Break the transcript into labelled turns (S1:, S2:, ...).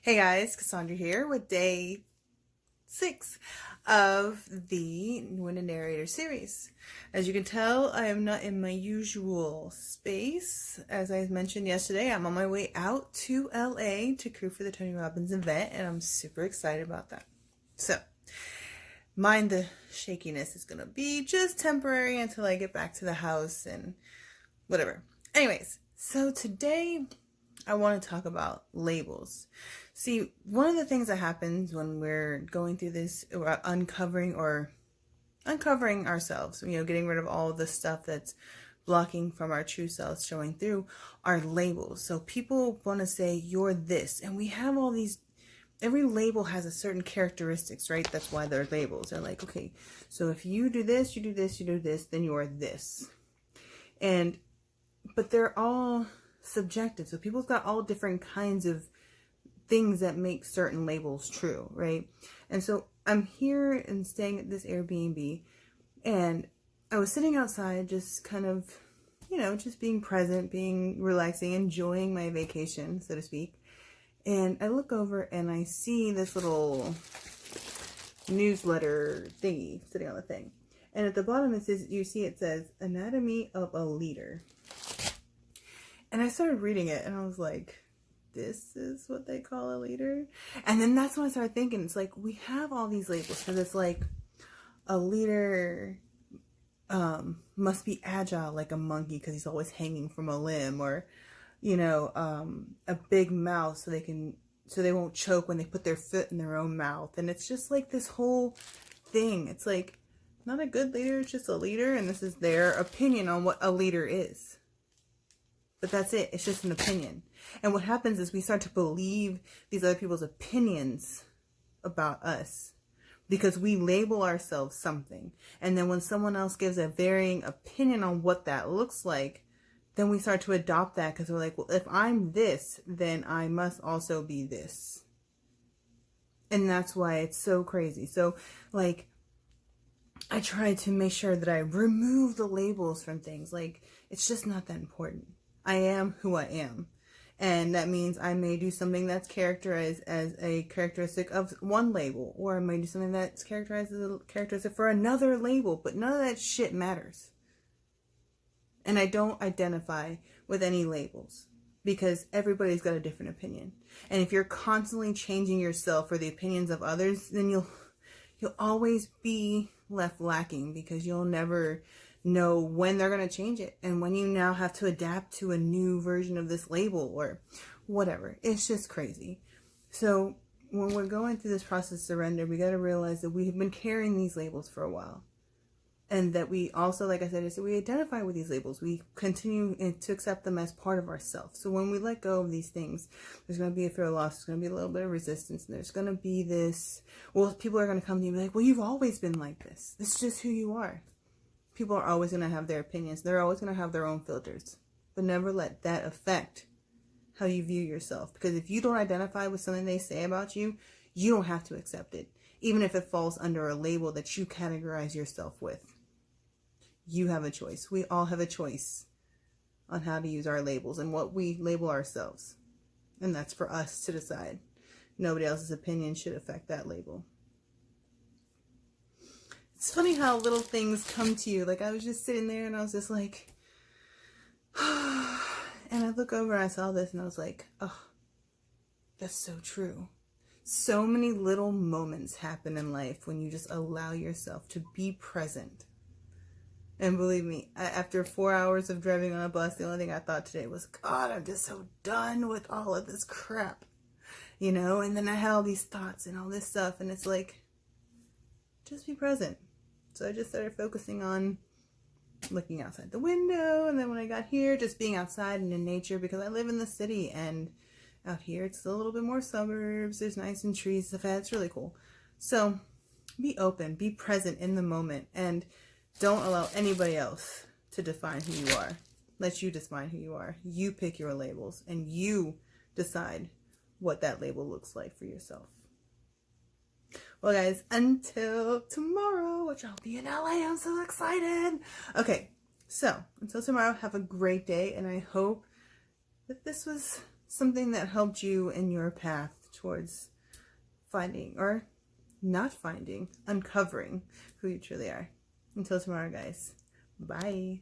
S1: Hey guys, Cassandra here with day 6 of the Wounded Narrator series. As you can tell, I am not in my usual space. As I mentioned yesterday, I'm on my way out to LA to crew for the Tony Robbins event, and I'm super excited about that. So, mind the shakiness is going to be just temporary until I get back to the house and whatever. Anyways, so today I want to talk about labels. See, one of the things that happens when we're going through this, uncovering ourselves, getting rid of all the stuff that's blocking from our true selves showing through, are labels. So people want to say, you're this, and we have all these, every label has a certain characteristics, right? That's why they're labels. They're like, okay, so if you do this, you do this, you do this, then you are this. But they're all subjective. So people's got all different kinds of things that make certain labels true, right? And so I'm here and staying at this Airbnb, and I was sitting outside just kind of, just being present, being relaxing, enjoying my vacation, so to speak. And I look over and I see this little newsletter thingy sitting on the thing. And at the bottom it says Anatomy of a Leader. And I started reading it and I was like, this is what they call a leader? And then that's when I started thinking, it's like, we have all these labels because it's like a leader must be agile like a monkey because he's always hanging from a limb, or, a big mouth so they won't choke when they put their foot in their own mouth. And it's just like this whole thing. It's like, not a good leader, it's just a leader, and this is their opinion on what a leader is. But that's it. It's just an opinion. And what happens is we start to believe these other people's opinions about us because we label ourselves something. And then when someone else gives a varying opinion on what that looks like, then we start to adopt that because we're like, well, if I'm this, then I must also be this. And that's why it's so crazy. So, like, I try to make sure that I remove the labels from things. Like, it's just not that important. I am who I am. And that means I may do something that's characterized as a characteristic of one label, or I may do something that's characterized as a characteristic for another label, but none of that shit matters. And I don't identify with any labels because everybody's got a different opinion. And if you're constantly changing yourself for the opinions of others, then you'll always be left lacking because you'll never know when they're going to change it and when you now have to adapt to a new version of this label or whatever. It's just crazy. So when we're going through this process of surrender, we got to realize that we have been carrying these labels for a while, and that we also, like I said, we identify with these labels. We continue to accept them as part of ourselves. So when we let go of these things, there's going to be a fear of loss. There's going to be a little bit of resistance. And there's going to be this, well, people are going to come to you and be like, well, you've always been like this. This is just who you are. People are always going to have their opinions. They're always going to have their own filters. But never let that affect how you view yourself. Because if you don't identify with something they say about you, you don't have to accept it. Even if it falls under a label that you categorize yourself with. You have a choice. We all have a choice on how to use our labels and what we label ourselves. And that's for us to decide. Nobody else's opinion should affect that label. It's funny how little things come to you. Like, I was just sitting there and I was just like, and I look over and I saw this and I was like, oh, that's so true. So many little moments happen in life when you just allow yourself to be present. And believe me, after 4 hours of driving on a bus, the only thing I thought today was, God, I'm just so done with all of this crap. And then I had all these thoughts and all this stuff, and it's like, just be present. So I just started focusing on looking outside the window, and then when I got here, just being outside and in nature, because I live in the city, and out here it's a little bit more suburbs. There's nice and trees, stuff. It's really cool. So be open, be present in the moment, and don't allow anybody else to define who you are. Let you define who you are. You pick your labels, and you decide what that label looks like for yourself. Well, guys, until tomorrow, which I'll be in LA, I'm so excited. Okay, so until tomorrow, have a great day, and I hope that this was something that helped you in your path towards finding, or not finding, uncovering who you truly are. Until tomorrow, guys. Bye.